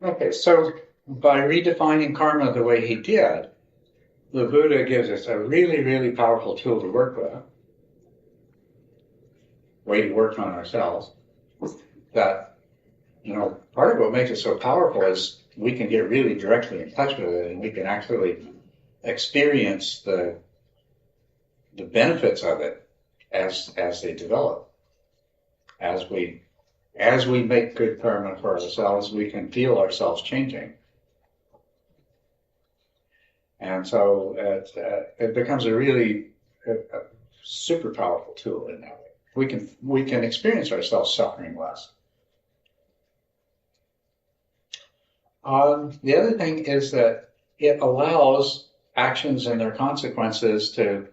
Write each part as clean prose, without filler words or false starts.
Okay, so by redefining karma the way he did, the Buddha gives us a really, really powerful tool to work with, way to work on ourselves, that, part of what makes it so powerful is we can get really directly in touch with it and we can actually experience the benefits of it as they develop. As we make good karma for ourselves, we can feel ourselves changing. And so it becomes a super powerful tool in that way. We can experience ourselves suffering less. The other thing is that it allows actions and their consequences to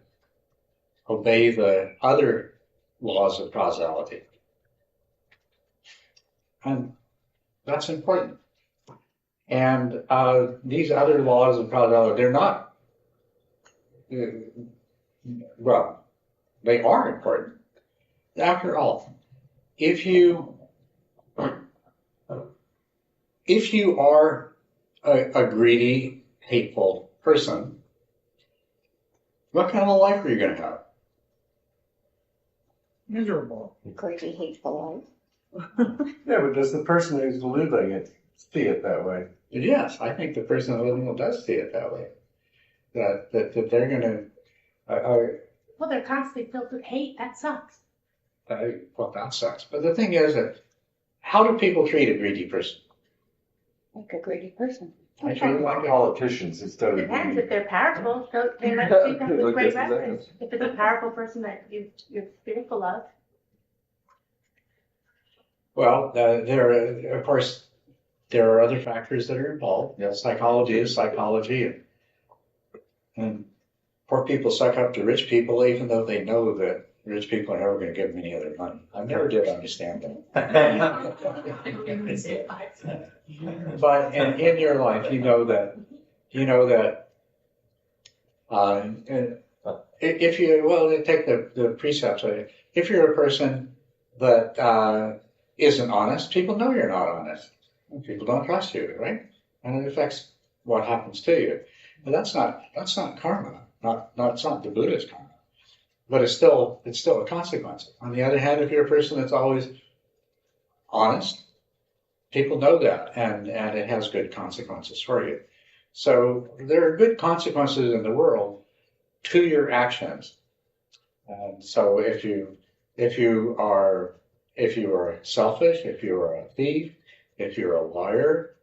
obey the other laws of causality. And that's important. And these other laws of causality, they're not, well, they are important. After all, if you are a greedy, hateful person, what kind of a life are you going to have? Miserable. Greatly hateful Yeah, but does the person who's living it see it that way? Yes, I think the person living does see it that way. That they're going to, Well, they're constantly filled with hate. That sucks. well, that sucks. But the thing is that how do people treat a greedy person? like a greedy person. I treat them like Politicians instead of Depends. greedy. If they're powerful, so they might Yeah, treat them with like great this is reverence. If it's a powerful person that you're fearful of. well, of course, there are other factors that are involved. Psychology is psychology, and poor people suck up to rich people even though they know that rich people are never going to give them any other money. I never did understand that. But in your life, you know that and if you, well, take the precepts. If you're a person that isn't honest, people know you're not honest. People don't trust you, right? And it affects what happens to you. But that's not karma. It's not the Buddha's karma. But it's still a consequence. On the other hand, if you're a person that's always honest, people know that, and it has good consequences for you. So there are good consequences in the world to your actions. And so if you are selfish, if you are a thief, if you're a liar,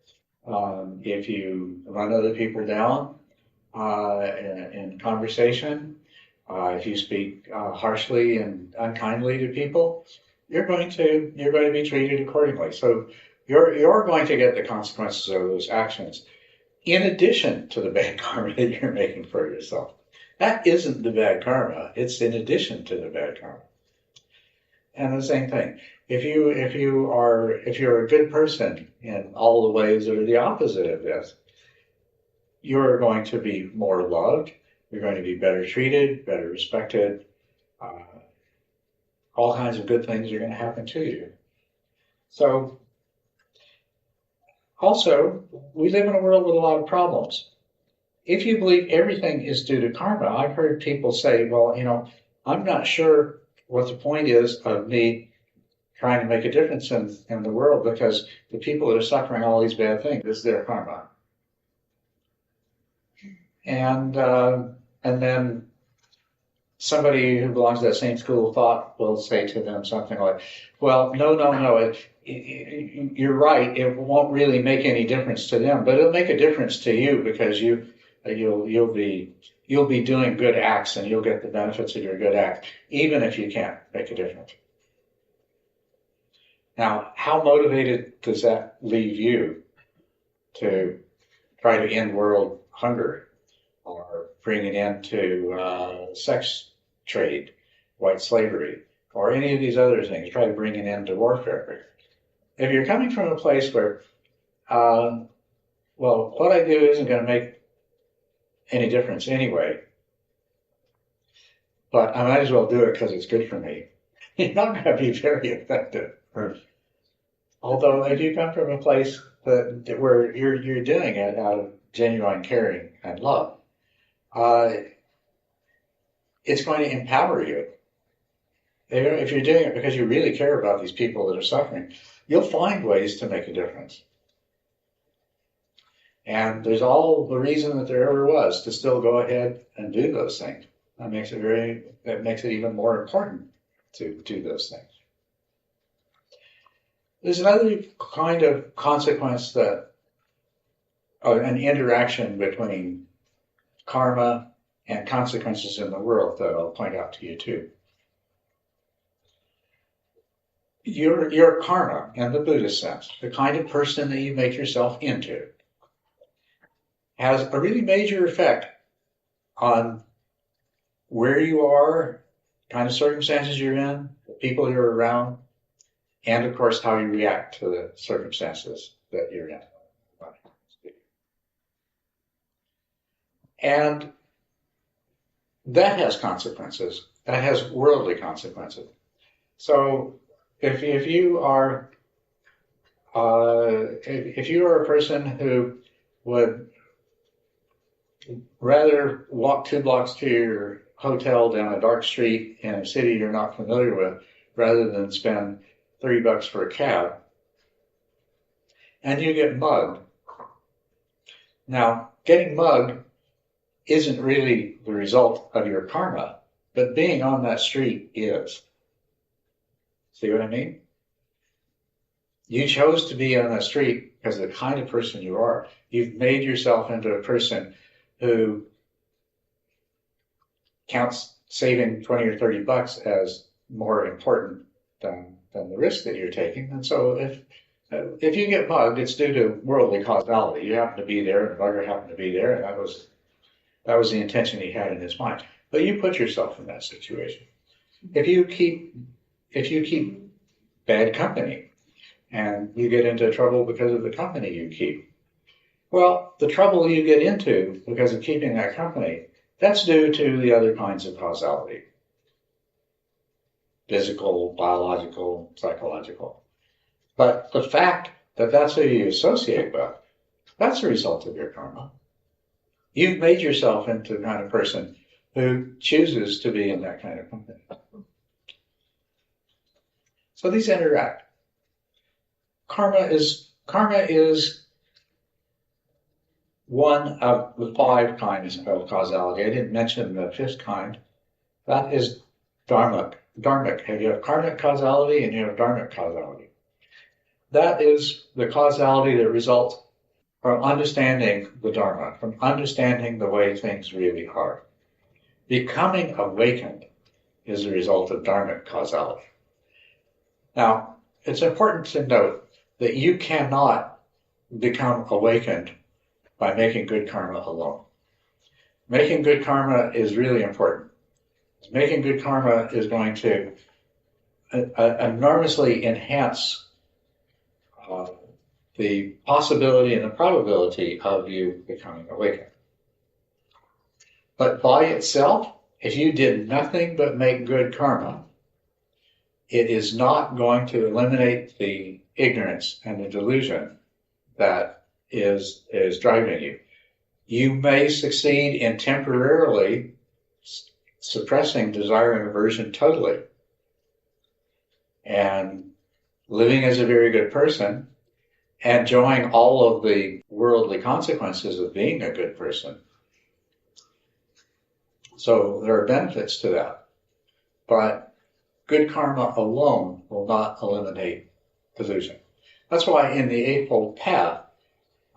if you run other people down in conversation, if you speak harshly and unkindly to people, you're going to be treated accordingly. So you're going to get the consequences of those actions, in addition to the bad karma that you're making for yourself. That isn't the bad karma. It's in addition to the bad karma. And the same thing. If you're a good person in all the ways that are the opposite of this, you're going to be more loved. You're going to be better treated, better respected. Uh, all kinds of good things are going to happen to you. So, also, we live in a world with a lot of problems. If you believe everything is due to karma, I've heard people say, well, I'm not sure what the point is of me trying to make a difference in the world because the people that are suffering all these bad things is their karma. And then somebody who belongs to that same school of thought will say to them something like, well, no, you're right. It won't really make any difference to them, but it'll make a difference to you because you'll be doing good acts and you'll get the benefits of your good act, even if you can't make a difference. Now, how motivated does that leave you to try to end world hunger or bring an end to sex trade, white slavery, or any of these other things? Try to bring an end to warfare. If you're coming from a place where, well, what I do isn't going to make any difference anyway, but I might as well do it because it's good for me, you're not going to be very effective. Although if you come from a place where you're doing it out of genuine caring and love, uh, it's going to empower you. If you're doing it because you really care about these people that are suffering, you'll find ways to make a difference. And there's all the reason that there ever was to still go ahead and do those things. That makes it even more important to do those things. There's another kind of consequence an interaction between karma and consequences in the world that I'll point out to you too. Your karma, in the Buddhist sense, the kind of person that you make yourself into, has a really major effect on where you are, kind of circumstances you're in, the people you're around, and of course how you react to the circumstances that you're in. And that has consequences. That has worldly consequences. So if you are a person who would rather walk 2 blocks to your hotel down a dark street in a city you're not familiar with, rather than spend $30 for a cab, and you get mugged. Now, getting mugged isn't really the result of your karma, but being on that street is. See what I mean? You chose to be on that street because of the kind of person you are. You've made yourself into a person who counts saving 20 or $30 as more important than the risk that you're taking. And so if you get mugged, it's due to worldly causality. You happen to be there, and the mugger happened to be there, and that was the intention he had in his mind. But you put yourself in that situation. If you keep bad company, and you get into trouble because of the company you keep, well, the trouble you get into because of keeping that company, that's due to the other kinds of causality. Physical, biological, psychological. But the fact that that's who you associate with, that's a result of your karma. You've made yourself into the kind of person who chooses to be in that kind of company. So these interact. Karma is one of the 5 kinds of causality. I didn't mention the 5th kind. That is dharmic. You have karmic causality and you have dharmic causality. That is the causality that results from understanding the Dharma, from understanding the way things really are. Becoming awakened is the result of dharmic causality. Now, it's important to note that you cannot become awakened by making good karma alone. Making good karma is really important. Making good karma is going to enormously enhance the possibility and the probability of you becoming awakened. But by itself, if you did nothing but make good karma, it is not going to eliminate the ignorance and the delusion that is driving you. You may succeed in temporarily suppressing desire and aversion totally and living as a very good person, enjoying all of the worldly consequences of being a good person. So there are benefits to that. But good karma alone will not eliminate delusion. That's why in the Eightfold Path,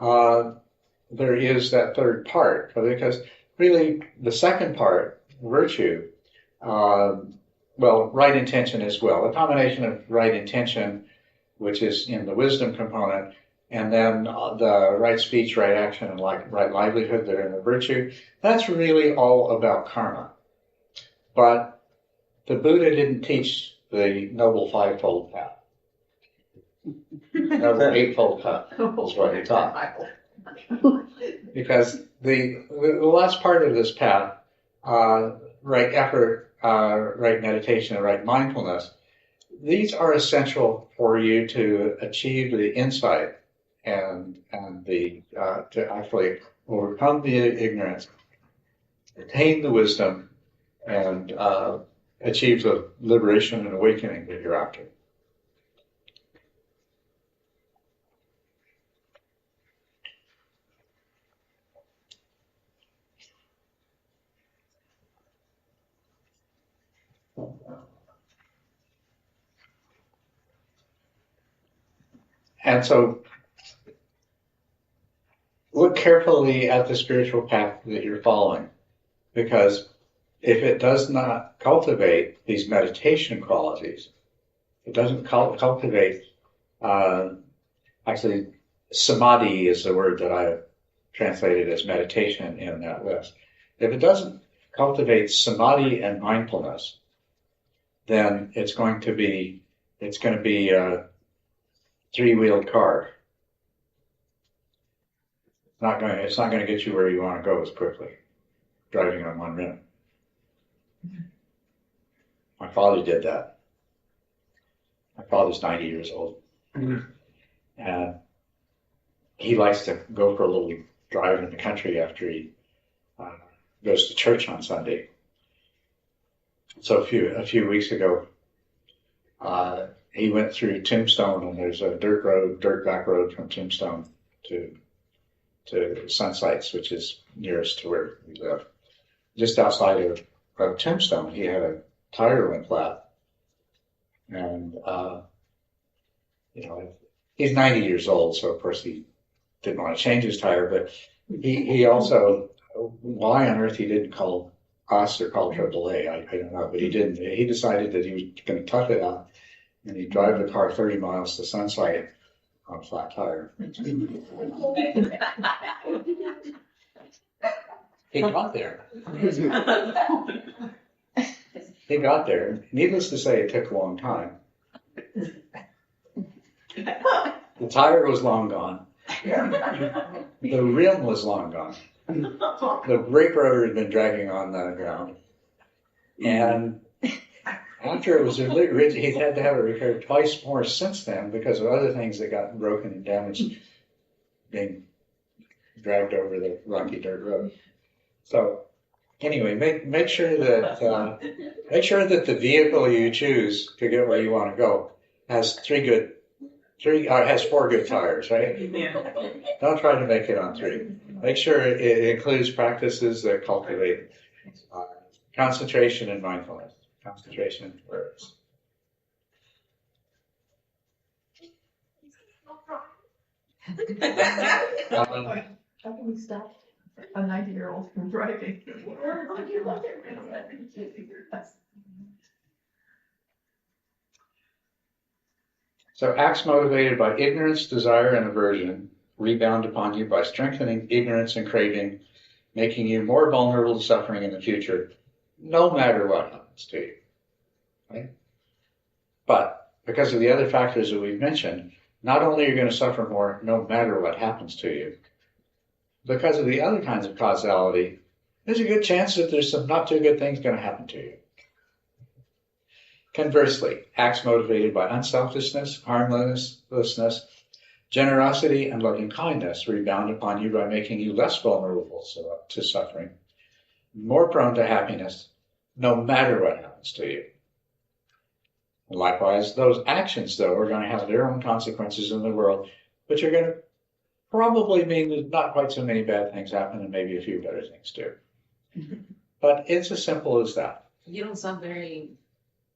there is that 3rd part, because really the second part, virtue, right intention as well. A combination of right intention, which is in the wisdom component, and then the right speech, right action, and right livelihood that are in the virtue. That's really all about karma. But the Buddha didn't teach the Noble Fivefold Path. Noble Eightfold Path is what he taught. Because the last part of this path, right effort, right meditation, and right mindfulness, these are essential for you to achieve the insight and the to actually overcome the ignorance, attain the wisdom, and achieve the liberation and awakening that you're after. And so look carefully at the spiritual path that you're following, because if it does not cultivate these meditation qualities, it doesn't cultivate, actually, samadhi is the word that I translated as meditation in that list. If it doesn't cultivate samadhi and mindfulness, then it's going to be a three-wheeled car. It's not going to get you where you want to go as quickly, driving on one rim. My father did that. My father's 90 years old. And he likes to go for a little drive in the country after he goes to church on Sunday. So a few weeks ago, he went through Tombstone, and there's a dirt back road from Tombstone to Sunsites, which is nearest to where we live. Just outside of Tombstone, he had a tire went flat, and he's 90 years old, so of course he didn't want to change his tire, but he also, why on earth he didn't call us or call AAA, I don't know, but he didn't. He decided that he was going to tough it out, and he'd drive the car 30 miles to Sunsite on a flat tire. He got there. He got there. Needless to say, it took a long time. The tire was long gone. The rim was long gone. The brake rotor had been dragging on the ground. And after it was he's had to have it repaired twice more since then because of other things that got broken and damaged being dragged over the rocky dirt road. So anyway, make sure that the vehicle you choose to get where you want to go has has four good tires, right? Don't try to make it on three. Make sure it includes practices that cultivate concentration and mindfulness. Concentration and awareness. How can we stop a 90-year-old from driving? So acts motivated by ignorance, desire, and aversion rebound upon you by strengthening ignorance and craving, making you more vulnerable to suffering in the future, no matter what happens to you. Right? But because of the other factors that we've mentioned, not only are you going to suffer more no matter what happens to you, because of the other kinds of causality, there's a good chance that there's some not too good things going to happen to you. Conversely, acts motivated by unselfishness, harmlessness, generosity, and loving kindness rebound upon you by making you less vulnerable to suffering, more prone to happiness, no matter what happens to you. And likewise, those actions, though, are going to have their own consequences in the world, which are going to probably mean that not quite so many bad things happen and maybe a few better things do. But it's as simple as that. You don't sound very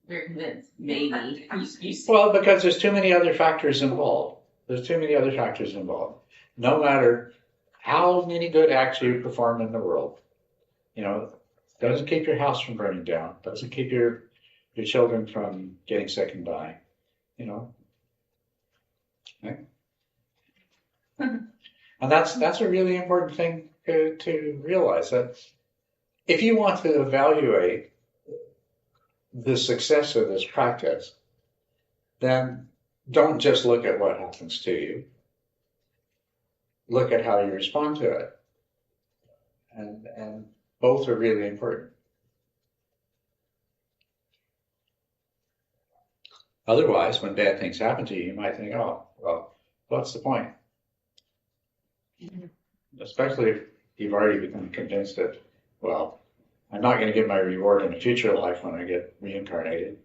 convinced. Maybe. Well, because there's too many other factors involved. No matter how many good acts you perform in the world, doesn't keep your house from burning down, doesn't keep your children from getting sick and dying, Okay? And that's a really important thing to realize, that if you want to evaluate the success of this practice, then don't just look at what happens to you. Look at how you respond to it. And both are really important. Otherwise, when bad things happen to you, you might think, oh, well, what's the point? Especially if you've already become convinced that, well, I'm not going to get my reward in a future life when I get reincarnated.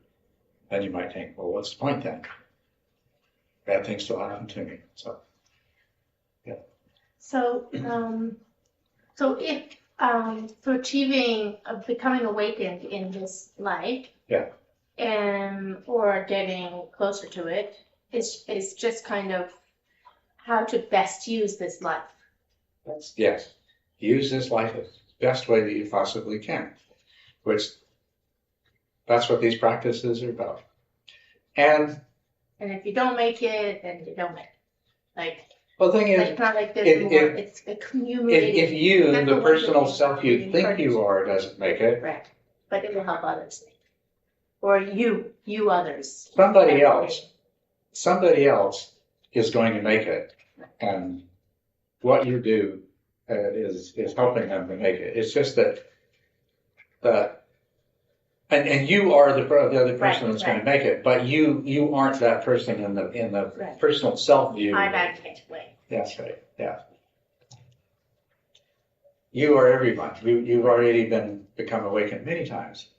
Then you might think, well, what's the point then? Bad things still happen to me. So, So, so if, for achieving, becoming awakened in this life. Yeah. Or getting closer to it, is just kind of how to best use this life. yes, use this life the best way that you possibly can, which that's what these practices are about. And if you don't make it, then you don't make it. Like, well, the thing is, it's not like there's if- more, if- it's accumulated. if you, That's the the one personal thing self you being think furnished. you are, doesn't make it, Right, but it will help others. Or you others. somebody else is going to make it. And what you do is helping them to make it. It's just that, and you are the other person Right, that's going right. to make it, but you aren't that person in the Right. personal self view. I'm advocate way. That's right, yeah. You are everyone. You've already become awakened many times,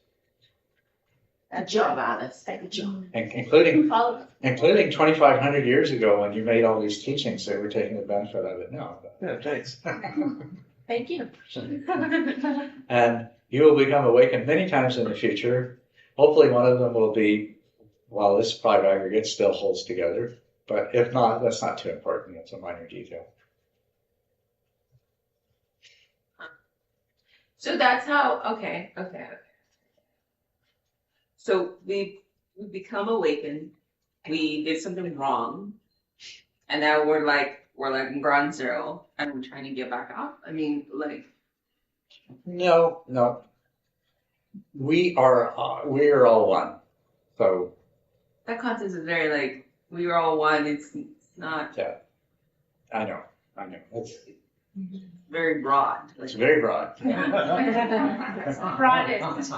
Good job, Alice. Good job. including All of them. 2,500 years ago when you made all these teachings. They were taking the benefit of it now. Yeah, thanks. Thank you. And you will become awakened many times in the future. Hopefully one of them will be while this five aggregate still holds together. But if not, that's not too important. It's a minor detail. So that's how, okay. So we become awakened, we did something wrong, and now we're like in ground zero, and we're trying to get back up. I mean, like, No. We are all one. So that concept is very like, we are all one, it's not yeah, I know. It's very broad. it's very broad. Broad is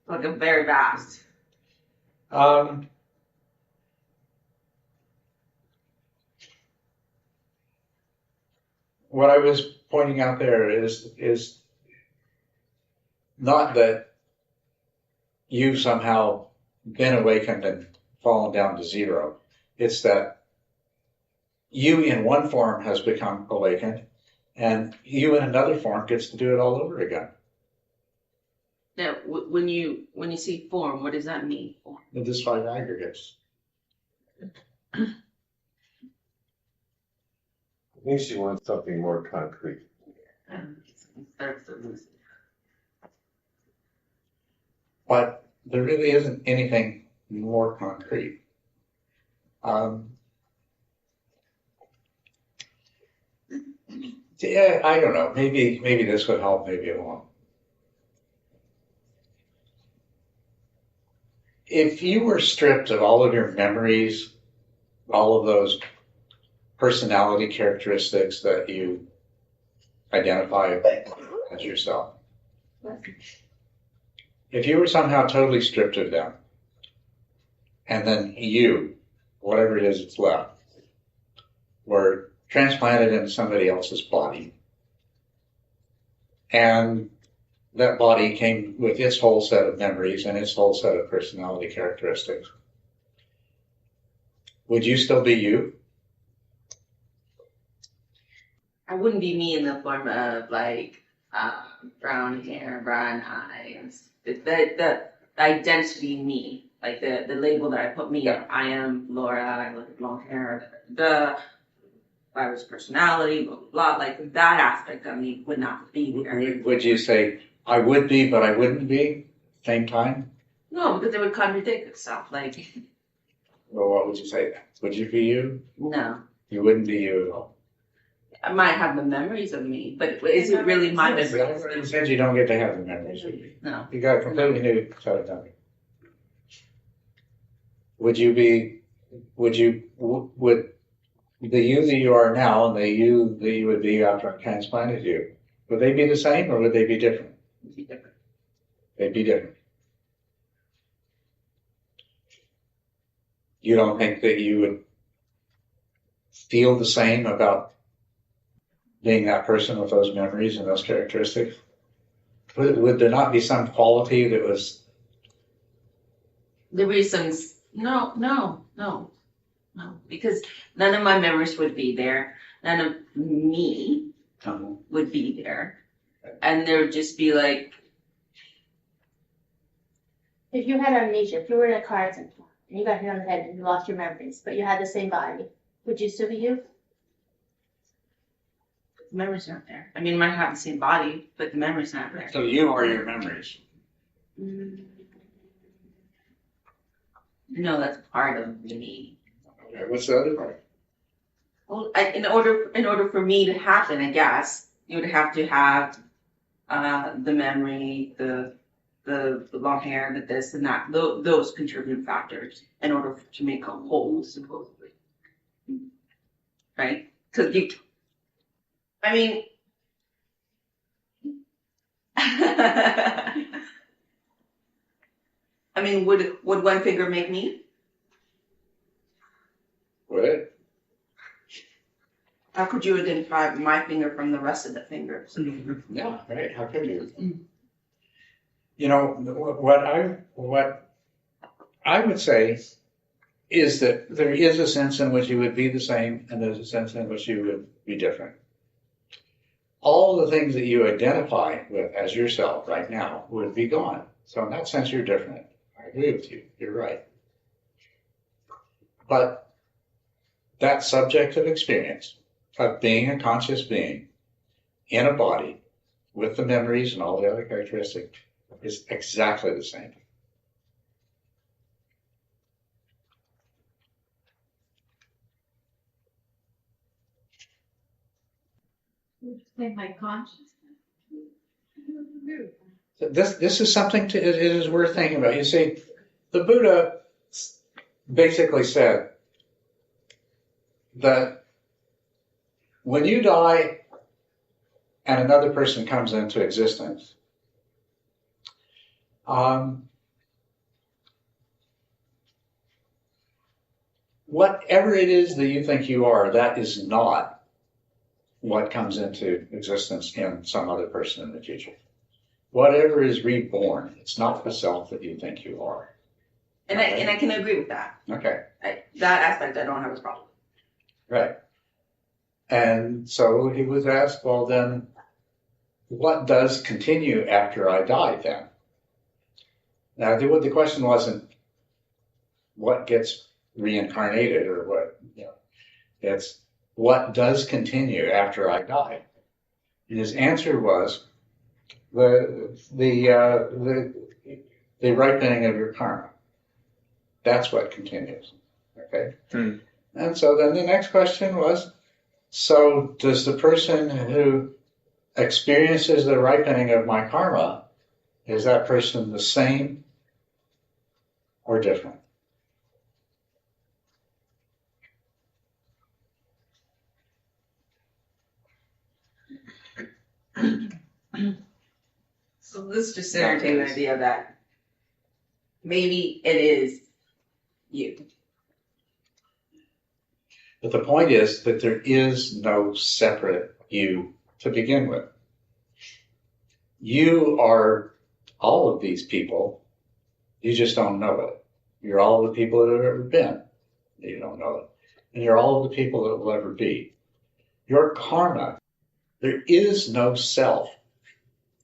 Like a very vast. What I was pointing out there is not that you've somehow been awakened and fallen down to zero. It's that you in one form has become awakened, and you in another form gets to do it all over again. Now, when you see form, what does that mean? Form. With this five aggregates. I think she wants something more concrete. That's elusive. But there really isn't anything more concrete. Yeah, I don't know. Maybe this would help. Maybe it won't. If you were stripped of all of your memories, all of those personality characteristics that you identify as yourself, if you were somehow totally stripped of them, and then you, whatever it is that's left, were transplanted into somebody else's body, and that body came with its whole set of memories and its whole set of personality characteristics, would you still be you? I wouldn't be me in the form of like brown hair, brown eyes. The identity me, like the label that I put me Yeah. in. I am Laura. I look long hair. The virus personality, blah blah blah. Like that aspect of me would not be there. Would you say I would be, but I wouldn't be? Same time? No, because it would contradict itself. Like Well, what would you say then? Would you be you? no. You wouldn't be you at all. I might have the memories of me, but is it really my You memories? said you don't get to have the memories of you. No. You got a completely new set of memories. Would the you that you are now and the you that you would be after I transplanted you, would they be the same or would they be different? It'd be different. They'd be different. you don't think that you would feel the same about being that person with those memories and those characteristics? Would there not be some quality that was, The reasons, no, because none of my memories would be there. None of me would be there. And there would just be like, If you had amnesia, if you were in a car accident and you got hit on the head and you lost your memories, but you had the same body, would you still be you? the memories aren't there. I mean, I might have the same body, but the memories aren't there. so you are your memories? No, that's part of me. Okay, what's the other part? Well, in order for me to happen, I guess you would have to have the memory, the long hair, the this and that. Those contributing factors in order to make a whole, supposedly, right? Because I mean, I mean, would one finger make me? Would it? How could you identify my finger from the rest of the fingers? Yeah, right, how could you? You know, what I would say is that there is a sense in which you would be the same, and there's a sense in which you would be different. All the things that you identify with as yourself right now would be gone. So in that sense, you're different. I agree with you. You're right. But that subjective experience of being a conscious being in a body with the memories and all the other characteristics is exactly the same. Say my consciousness. So this is something it is worth thinking about. You see, the Buddha basically said that when you die and another person comes into existence, whatever it is that you think you are, that is not what comes into existence in some other person in the future. Whatever is reborn, it's not the self that you think you are. And I can agree with that. Okay, That aspect I don't have a problem. right. And so he was asked, well then, what does continue after I die then? Now, the question wasn't what gets reincarnated or what, it's what does continue after I die? And his answer was the ripening of your karma. That's what continues. Okay. And so then the next question was, so does the person who experiences the ripening of my karma, is that person the same or different? So let's just entertain the idea that maybe it is you. But the point is that there is no separate you to begin with. You are all of these people. You just don't know it. You're all the people that have ever been. You don't know it. And you're all of the people that will ever be. Your karma, there is no self.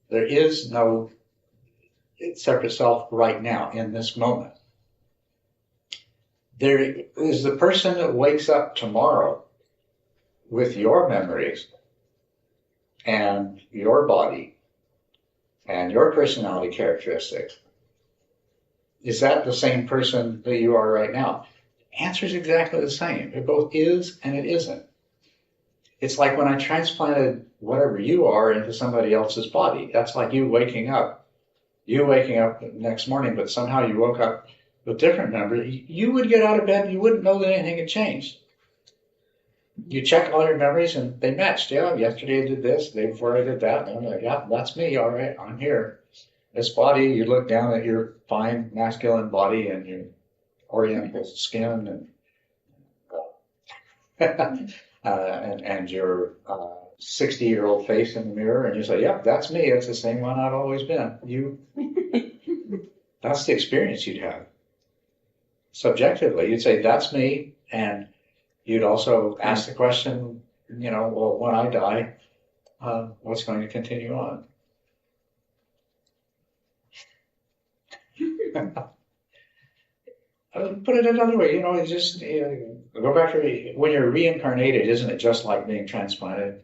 There is no separate self right now in this moment. There is the person that wakes up tomorrow with your memories and your body and your personality characteristics. Is that the same person that you are right now? The answer is exactly the same. It both is and it isn't. It's like when I transplanted whatever you are into somebody else's body. That's like you waking up the next morning, but somehow you woke up with different memories. You would get out of bed, you wouldn't know that anything had changed. You check all your memories and they matched. Yeah, yesterday I did this, the day before I did that. And I'm like, yeah, that's me. All right, I'm here. This body, you look down at your fine masculine body and you oriental skin and your 60-year-old face in the mirror, and you say, "Yep, that's me. It's the same one I've always been." That's the experience you'd have. Subjectively, you'd say, "That's me," and you'd also ask the question, well, when I die, what's going to continue on? Put it another way, it's just go back to when you're reincarnated, isn't it just like being transplanted?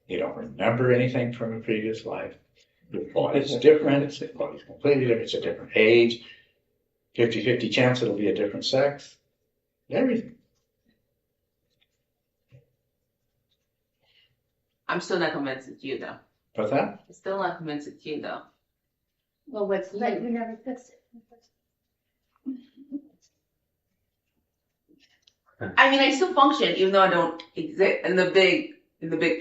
You don't remember anything from a previous life. Your body's different. The body's completely different. It's a different age. 50-50 chance it'll be a different sex. Everything. I'm still not convinced it's you though. What's that? I'm still not convinced it's you though. Well, what's But you? you never fixed it. I mean, I still function even though I don't exist in the big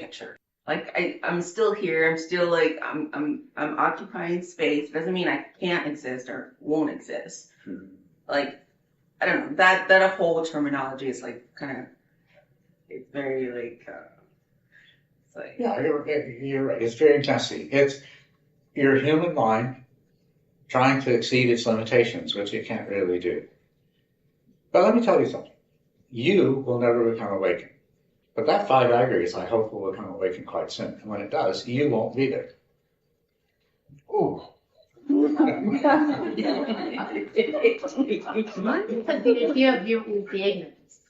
picture. Like I'm still here. I'm still like I'm occupying space. Doesn't mean I can't exist or won't exist. Like I don't know that whole terminology is like kind of it's very like it's like Yeah, you're right. It's very messy. It's your human mind trying to exceed its limitations, which it can't really do. But let me tell you something. You will never become awakened. But that 5 aggregates, I hope, will become awakened quite soon. And when it does, you won't be there. Ooh. The view of you is the ignorance.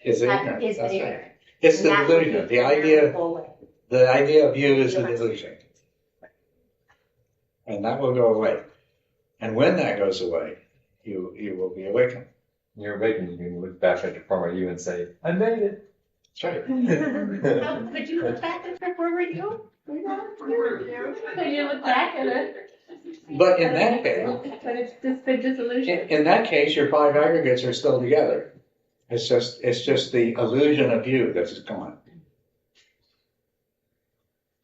Is it ignorant? Is the That's right. ignorance. It's the And that will delusion. be The idea, go away. the idea of you is the delusion. And that will go away. And when that goes away, you will be awakened. You're awakened, you can look back at the former you and say, I made it. That's right. Could you look back at her forward you? Could you look back at it? But in that case, But it's just the disillusion. in that case, your 5 aggregates are still together. It's just the illusion of you that's gone.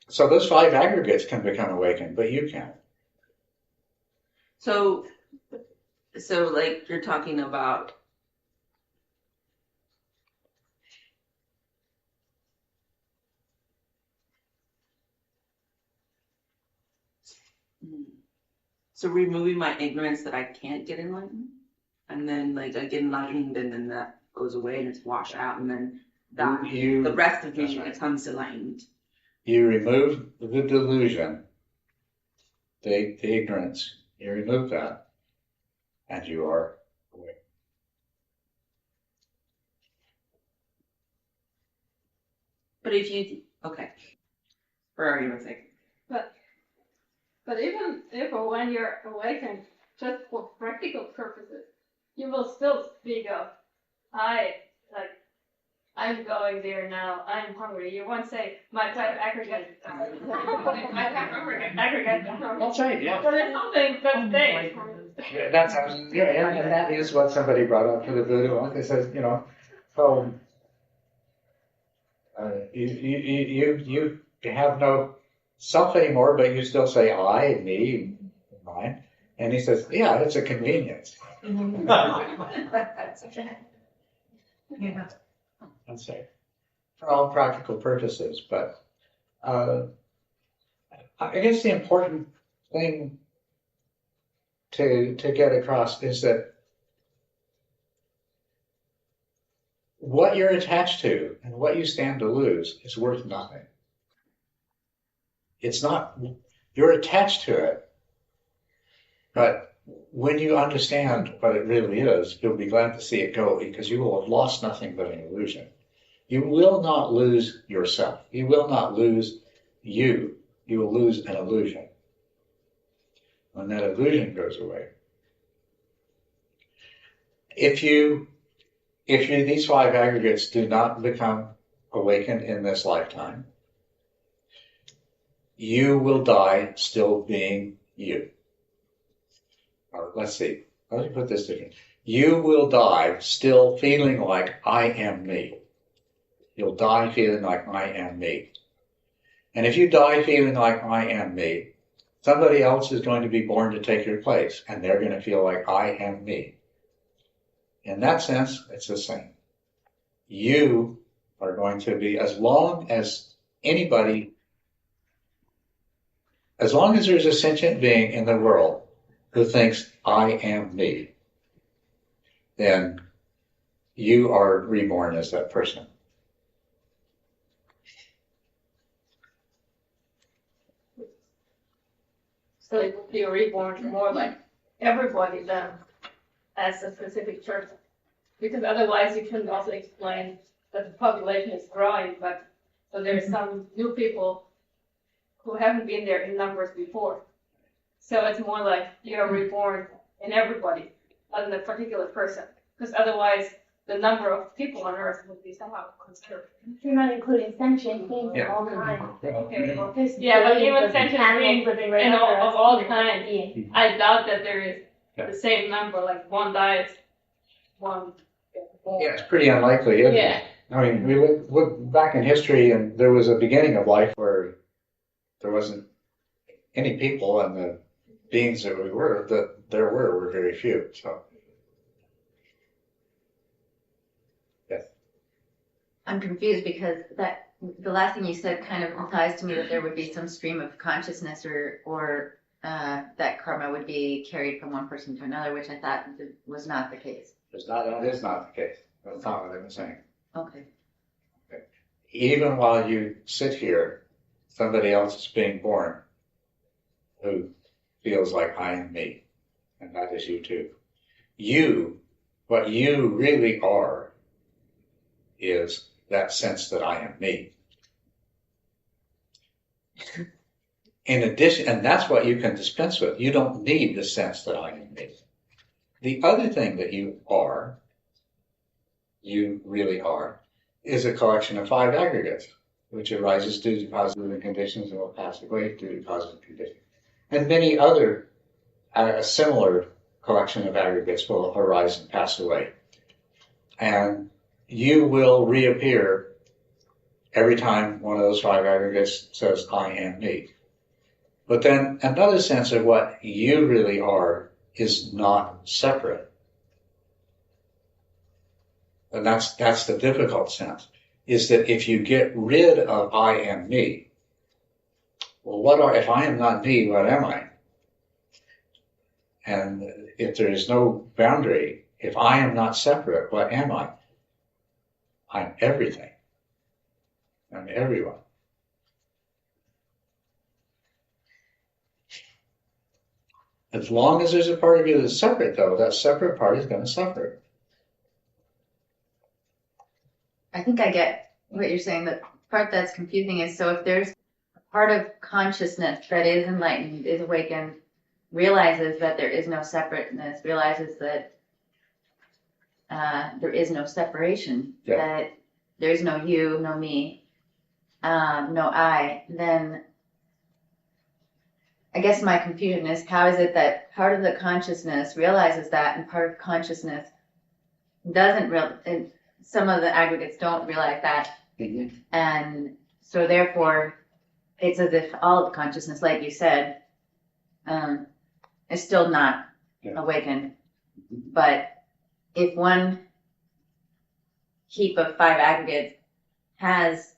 So those 5 aggregates can become awakened, but you can't. so like you're talking about so removing my ignorance that I can't get enlightened, and then like I get enlightened, and then that goes away and it's washed out, and then that the rest of me becomes enlightened. You remove the delusion, the ignorance. You remove that, and you are awake. But if you for argument's sake, But even if or when you're awakened, just for practical purposes, you will still speak of, I'm going there now, I'm hungry. You won't say, my type aggregate, my type aggregate. That's right, yeah. But it's something that stays. That's and that is what somebody brought up to the Buddha once. They says, so you have no self anymore, but you still say I, me, mine. And he says, yeah, it's a convenience. Yeah. That's it. For all practical purposes, but I guess the important thing to get across is that what you're attached to and what you stand to lose is worth nothing. It's not, you're attached to it, but when you understand what it really is, you'll be glad to see it go because you will have lost nothing but an illusion. You will not lose yourself. You will not lose you. You will lose an illusion. When that illusion goes away. If these 5 aggregates do not become awakened in this lifetime, you will die still being you. Or let's see, let me put this differently. You will die still feeling like I am me. You'll die feeling like I am me. And if you die feeling like I am me, somebody else is going to be born to take your place, and they're going to feel like I am me. In that sense, it's the same. You are going to be, as long as there's a sentient being in the world who thinks I am me, then you are reborn as that person. So it would be reborn more like everybody than as a specific person. Because otherwise you couldn't also explain that the population is growing, but so there's some new people who haven't been there in numbers before. So it's more like you're reborn in everybody, not in a particular person. Because otherwise the number of people on Earth would be somehow conserved. You're not including sentient beings Yeah. of all kinds. Okay, well, There's yeah, but billions even of sentient animals beings living right and under of us. all kinds, Yeah. I doubt that there is Yeah. the same number, like one dies, one gets born. Yeah, it's pretty unlikely, isn't it? Yeah. I mean, we look back in history, and there was a beginning of life where there wasn't any people, and the beings that there were very few. So, yes. I'm confused because the last thing you said kind of implies to me that there would be some stream of consciousness or that karma would be carried from one person to another, which I thought was not the case. That is not the case. That's not what I'm saying. Okay. Even while you sit here, somebody else is being born who feels like I am me, and that is you too. What you really are is that sense that I am me. In addition, and that's what you can dispense with. You don't need the sense that I am me. The other thing that you really are, is a collection of 5 aggregates, which arises due to positive conditions and will pass away due to positive conditions. And many other similar collection of aggregates will arise and pass away. And you will reappear every time one of those 5 aggregates says, I am me. But then another sense of what you really are is not separate. And that's the difficult sense, is that if you get rid of I am me, well, if I am not me, what am I? And if there is no boundary, if I am not separate, what am I? I'm everything. I'm everyone. As long as there's a part of you that's separate, though, that separate part is going to suffer. I think I get what you're saying. The part that's confusing is, so if there's a part of consciousness that is enlightened, is awakened, realizes that there is no separateness, realizes that there is no separation, Yeah. that there's no you, no me, no I, then I guess my confusion is, how is it that part of the consciousness realizes that and part of consciousness doesn't and some of the aggregates don't realize that. Mm-hmm. And so therefore, it's as if all of consciousness, like you said, is still not awakened. But if one heap of 5 aggregates has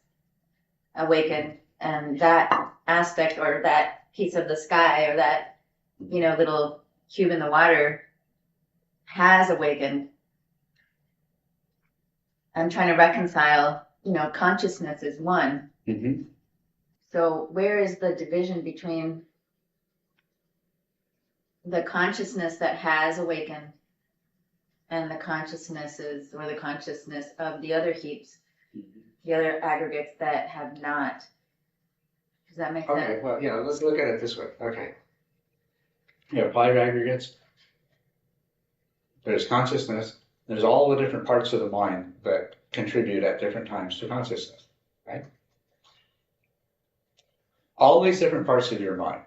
awakened, and that aspect or that piece of the sky or that, little cube in the water has awakened, I'm trying to reconcile, consciousness is one. Mm-hmm. So where is the division between the consciousness that has awakened and the consciousnesses or the consciousness of the other heaps, the other aggregates that have not? Does that make sense? Okay, well, let's look at it this way. Okay. You have 5 aggregates. There's consciousness. There's all the different parts of the mind that contribute at different times to consciousness, right? All these different parts of your mind.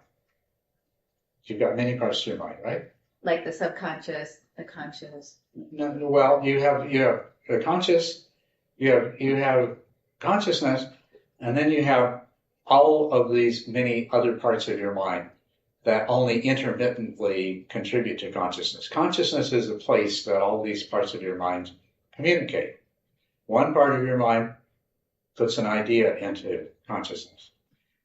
You've got many parts to your mind, right? Like the subconscious, the conscious. No, well, you have the conscious, you have consciousness, and then you have all of these many other parts of your mind that only intermittently contribute to consciousness. Consciousness is a place that all these parts of your mind communicate. One part of your mind puts an idea into consciousness.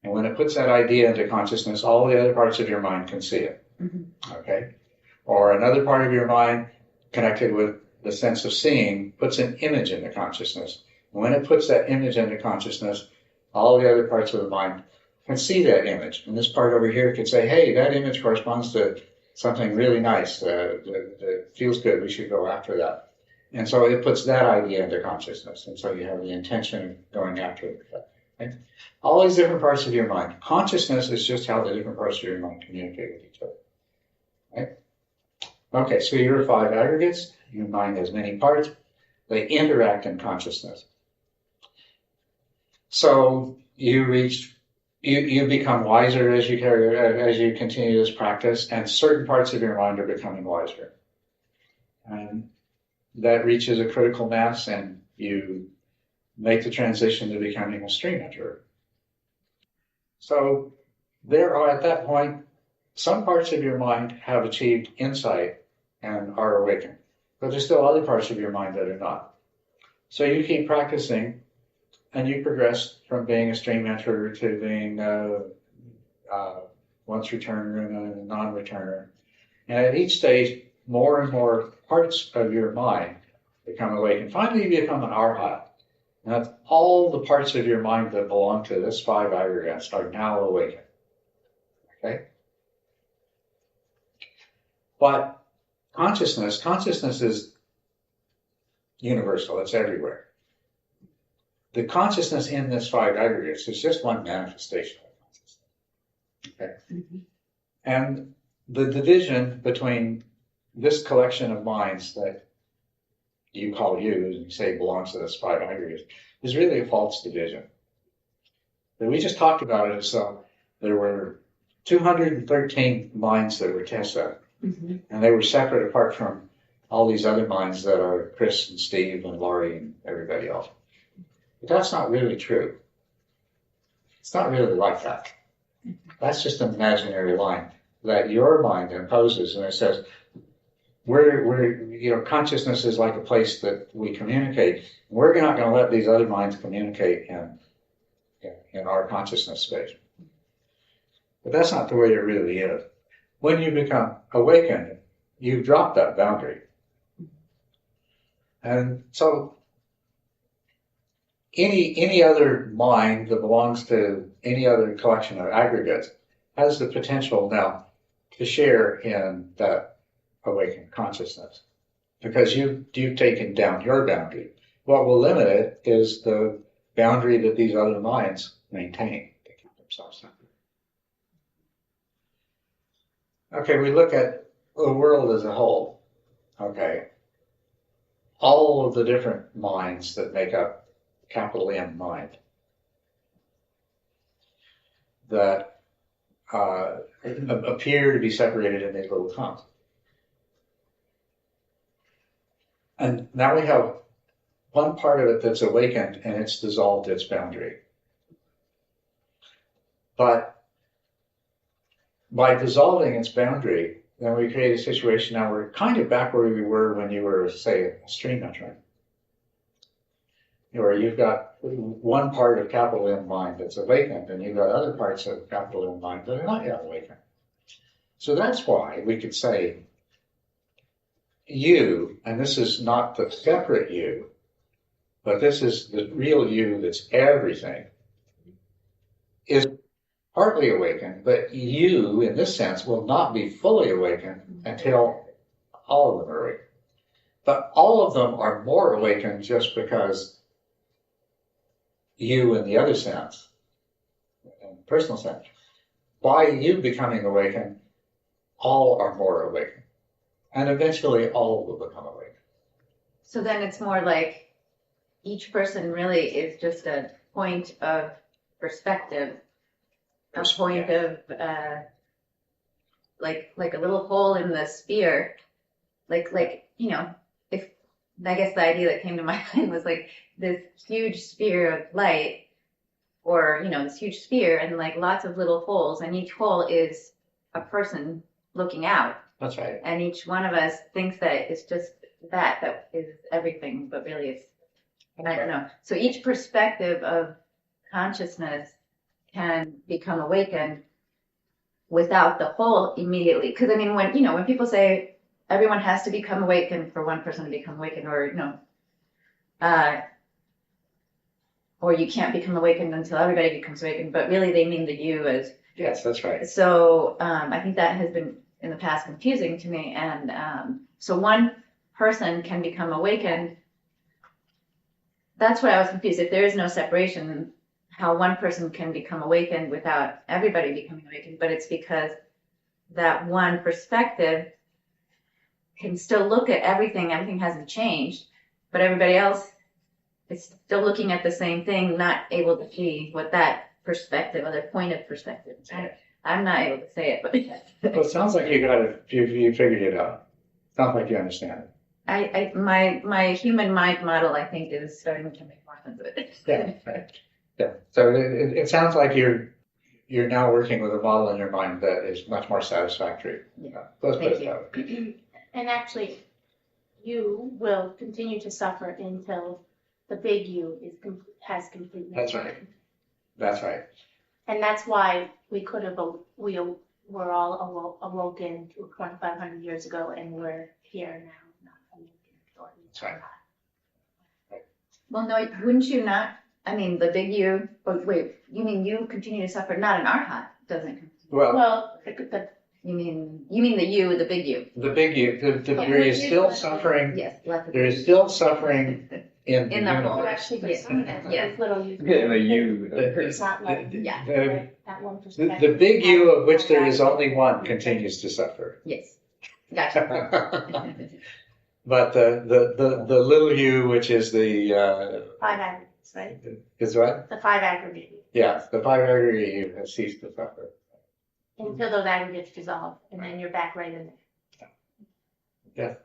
And when it puts that idea into consciousness, all the other parts of your mind can see it. Okay? Or another part of your mind connected with the sense of seeing puts an image into consciousness. And when it puts that image into consciousness, all the other parts of the mind can see that image. And this part over here can say, hey, that image corresponds to something really nice, that feels good, we should go after that. And so it puts that idea into consciousness. And so you have the intention of going after it. Okay? All these different parts of your mind. Consciousness is just how the different parts of your mind communicate with each other. Okay? Okay, so your 5 aggregates. Your mind has many parts. They interact in consciousness. So you become wiser as you continue this practice, and certain parts of your mind are becoming wiser. And that reaches a critical mass, and you make the transition to becoming a stream enterer. So there are, at that point, some parts of your mind have achieved insight and are awakened, but there's still other parts of your mind that are not. So you keep practicing, and you progress from being a stream enterer to being a once returner and a non-returner. And at each stage, more and more parts of your mind become awakened. Finally, you become an arhat. And that's all the parts of your mind that belong to this 5 aggregates are now awakened. Okay? But consciousness is universal. It's everywhere. The consciousness in this 5 aggregates is just one manifestation of consciousness. Okay? And the division between this collection of minds that you call you, and you say belongs to this 5 aggregates, is really a false division. And we just talked about it as though there were 213 minds that were tested, and they were separate apart from all these other minds that are Chris and Steve and Laurie and everybody else. But that's not really true. It's not really like that. That's just an imaginary line that your mind imposes, and it says, consciousness is like a place that we communicate. We're not going to let these other minds communicate in our consciousness space. But that's not the way it really is. When you become awakened, you drop that boundary. And so any other mind that belongs to any other collection of aggregates has the potential now to share in that awakened consciousness, because you've taken down your boundary. What will limit it is the boundary that these other minds maintain to keep themselves separate. Okay, we look at the world as a whole. Okay, all of the different minds that make up capital M mind that appear to be separated in these little clumps. And now we have one part of it that's awakened and it's dissolved its boundary. But by dissolving its boundary, then we create a situation now we're kind of back where we were when you were, say, a stream entrant. Where you've got one part of capital M mind that's awakened, and you've got other parts of capital M mind that are not yet awakened. So that's why we could say you, and this is not the separate you, but this is the real you that's everything, is partly awakened, but you, in this sense, will not be fully awakened until all of them are awakened. But all of them are more awakened just because you, in the other sense, in the personal sense, by you becoming awakened, all are more awakened. And eventually all will become awakened. So then it's more like each person really is just a point of perspective, a point of like a little hole in the sphere, like if I guess the idea that came to my mind was like this huge sphere of light, or this huge sphere and like lots of little holes, and each hole is a person looking out. That's right. And each one of us thinks that it's just that is everything, but really it's, I don't know. So each perspective of consciousness can become awakened without the whole immediately. Because I mean, when people say everyone has to become awakened for one person to become awakened, or or you can't become awakened until everybody becomes awakened, but really they mean the you as. Yes, that's right. So I think that has been in the past confusing to me, and so one person can become awakened. That's why I was confused. If there is no separation, how one person can become awakened without everybody becoming awakened, but it's because that one perspective can still look at everything hasn't changed, but everybody else is still looking at the same thing, not able to see what that perspective, other point of perspective. I'm not able to say it, but Well, it sounds like you figured it out. Sounds like you understand it. my human mind model, I think, is starting to make more sense of it. Yeah, right. Yeah. So it sounds like you're now working with a model in your mind that is much more satisfactory. Yeah. Let's put Thank it that way. And actually, you will continue to suffer until the big you has completely. That's right. That's right. And that's why we were all awoken 2,500 years ago, and we're here now. Not awoken. That's right. Well, no, wouldn't you not? I mean, the big you. But wait, you mean you continue to suffer? Not in our hot, doesn't it? Well, You mean the you, the big you? the big you, there is still suffering. Yes. There is still suffering in the In the whole. Well, universe. actually, Yes. there's some of that, Yeah. those little you. Yeah, the you. It's not like, Yeah. that one perspective. The big you, of which there is only one, continues to suffer. Yes. Gotcha. But the little you, which is the 5 aggregates, right? is what? The 5 aggregates, Yes, the five aggregate you has ceased to suffer. until those aggregates dissolve, and then you're back right in there.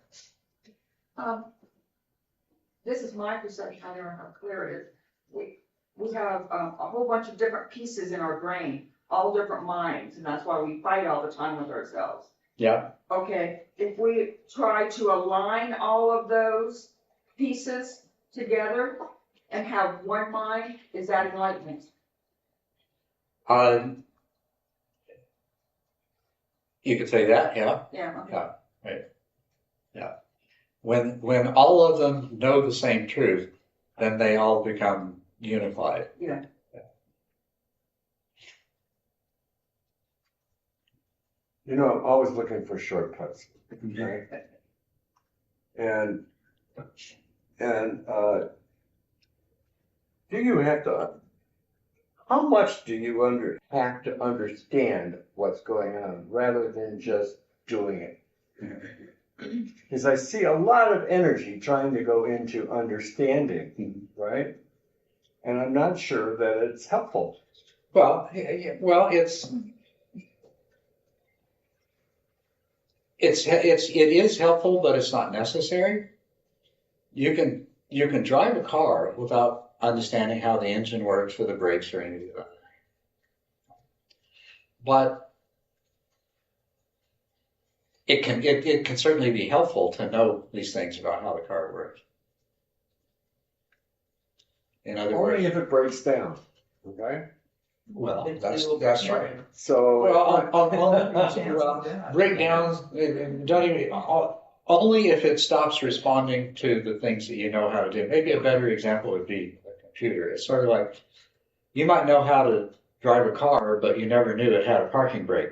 This is my perception, I don't know how clear it is. We have a whole bunch of different pieces in our brain, all different minds, and that's why we fight all the time with ourselves. Yeah. Okay, if we try to align all of those pieces together and have one mind, is that enlightenment? You could say that, yeah. Yeah, okay. Yeah, right. Yeah. When all of them know the same truth, then they all become unified. Yeah. You know, I'm always looking for shortcuts, right? And do you have to, how much do you have to understand what's going on rather than just doing it? Because I see a lot of energy trying to go into understanding, right? And I'm not sure that it's helpful. Well, it is helpful, but it's not necessary. You can drive a car without understanding how the engine works or the brakes or anything like that. But it can certainly be helpful to know these things about how the car works. In other words, Only if it breaks down, okay? well, that's right. So. Well, breakdowns, don't even, only if it stops responding to the things that you know how to do. Maybe a better example would be a computer. It's sort of like, you might know how to drive a car, but you never knew it had a parking brake.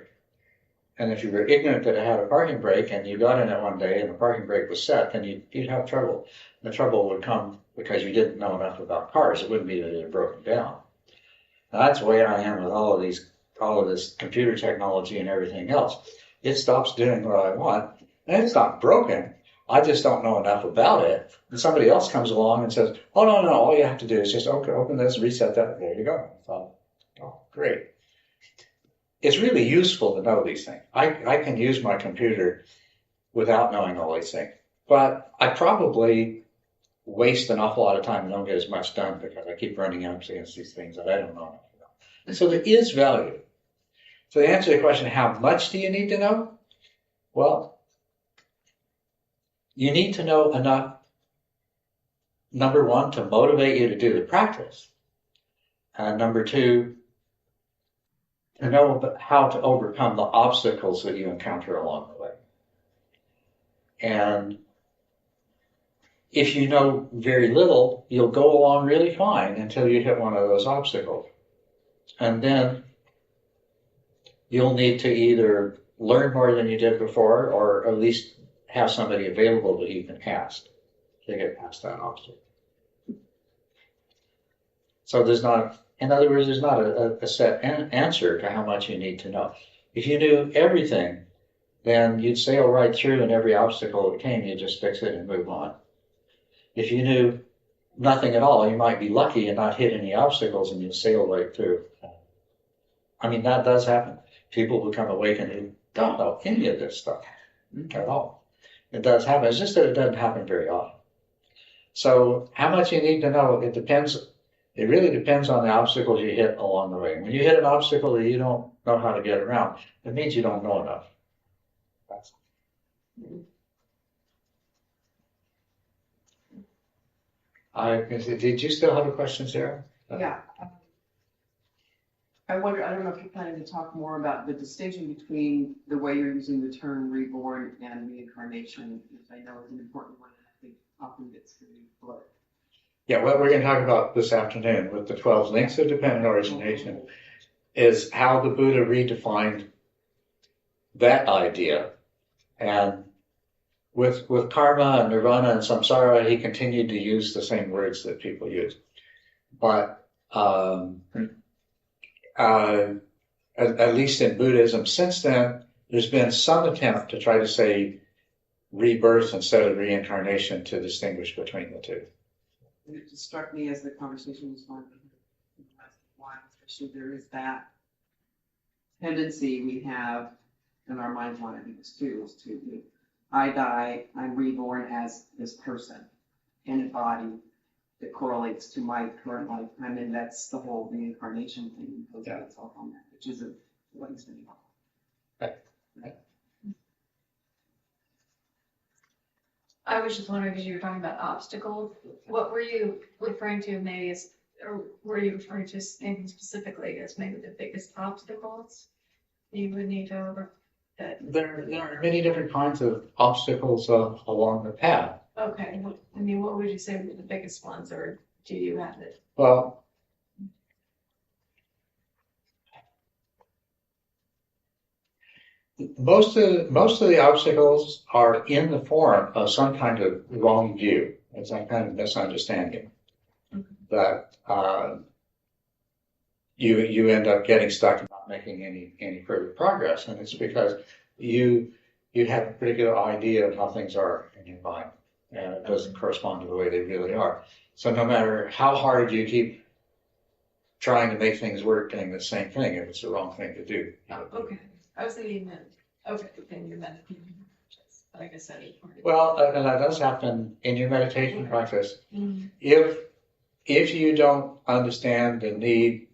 And if you were ignorant that it had a parking brake and you got in it one day and the parking brake was set, then you'd have trouble. The trouble would come because you didn't know enough about cars. It wouldn't be that it had broken down. Now, that's the way I am with all of this computer technology and everything else. It stops doing what I want, and it's not broken. I just don't know enough about it. And somebody else comes along and says, "Oh no, all you have to do is just open this, reset that, there you go." So, oh, great. It's really useful to know these things. I can use my computer without knowing all these things, but I probably waste an awful lot of time and don't get as much done because I keep running up against these things that I don't know enough about. And so there is value So the answer to the question, how much do you need to know? Well, you need to know enough, number one, to motivate you to do the practice. And number two, to know how to overcome the obstacles that you encounter along the way. And if you know very little, you'll go along really fine until you hit one of those obstacles. And then you'll need to either learn more than you did before, or at least have somebody available that you can ask to get past that obstacle. So in other words, there's not a set answer to how much you need to know. If you knew everything, then you'd sail right through, and every obstacle that came, you'd just fix it and move on. If you knew nothing at all, you might be lucky and not hit any obstacles, and you'd sail right through. I mean, that does happen. People become awakened who don't know any of this stuff at all. It does happen. It's just that it doesn't happen very often. So how much you need to know, it depends. It really depends on the obstacles you hit along the way. When you hit an obstacle that you don't know how to get around, it means you don't know enough. Did you still have a question, Sarah? Yeah. I wonder, I don't know if you're planning to talk more about the distinction between the way you're using the term reborn and reincarnation, which I know is an important one, and I think often gets blurred. Yeah, what we're going to talk about this afternoon with the 12 links of dependent origination is how the Buddha redefined that idea. And with karma and nirvana and samsara, he continued to use the same words that people use. But at least in Buddhism since then, there's been some attempt to try to say rebirth instead of reincarnation to distinguish between the two. And it just struck me as the conversation was going in the last while, especially there is that tendency we have, and our minds want to do this too, is to, I die, I'm reborn as this person in a body that correlates to my current lifetime, and that's the whole reincarnation thing, because Yeah. it's all on that, which isn't what he's been about. I was just wondering, because you were talking about obstacles, what were you referring to maybe as, or were you referring to anything specifically as maybe the biggest obstacles you would need to over? There are many different kinds of obstacles along the path. Okay, I mean, what would you say were the biggest ones, or do you have it? Well, most of the obstacles are in the form of some kind of wrong view and some kind of misunderstanding that you end up getting stuck and not making any further progress, and it's because you have a pretty good idea of how things are in your mind, and it doesn't correspond to the way they really are. So no matter how hard you keep trying to make things work, doing the same thing, if it's the wrong thing to do. Oh, okay, I was thinking that, okay, then you meant, but I guess that is part of it. Well, and that does happen in your meditation practice. Mm. If you don't understand the need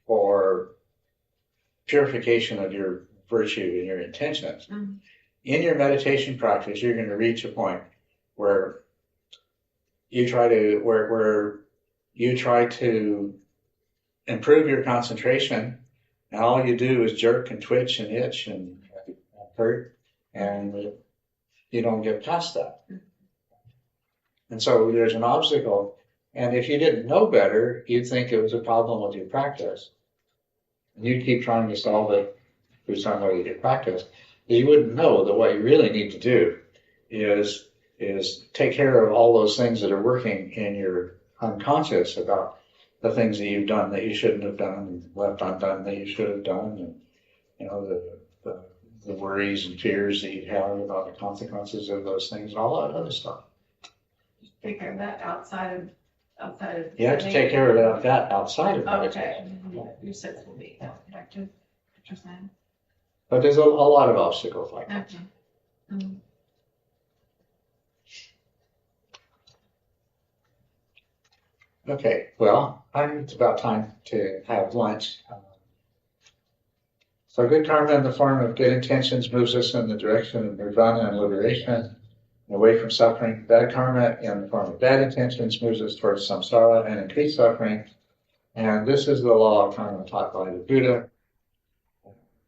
for purification of your virtue and your intentions, in your meditation practice, you're going to reach a point where you try to improve your concentration, and all you do is jerk and twitch and itch and hurt, and you don't get past that. And so there's an obstacle, and if you didn't know better, you'd think it was a problem with your practice. And you'd keep trying to solve it through some way with your practice. You wouldn't know that what you really need to do is take care of all those things that are working in your unconscious about the things that you've done that you shouldn't have done, and left undone that you should have done, and the worries and fears that you have about the consequences of those things and all that other stuff. Take care of that outside of. You have to take care of that outside of meditation. Okay, your sense will be productive, what you're saying. But there's a lot of obstacles like that. Okay. Mm. Okay, well, it's about time to have lunch. So good karma in the form of good intentions moves us in the direction of nirvana and liberation, away from suffering. Bad karma in the form of bad intentions moves us towards samsara and increased suffering. And this is the law of karma taught by the Buddha.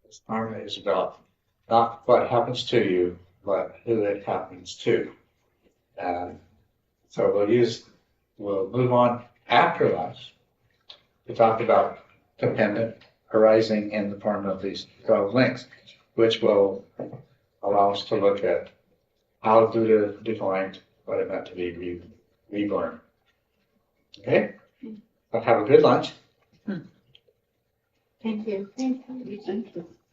This karma is about not what happens to you, but who it happens to. So we'll move on after lunch to talk about dependent arising in the form of these 12 links, which will allow us to look at how Buddha defined what it meant to be reborn. Okay? So have a good lunch. Thank you. Thank you.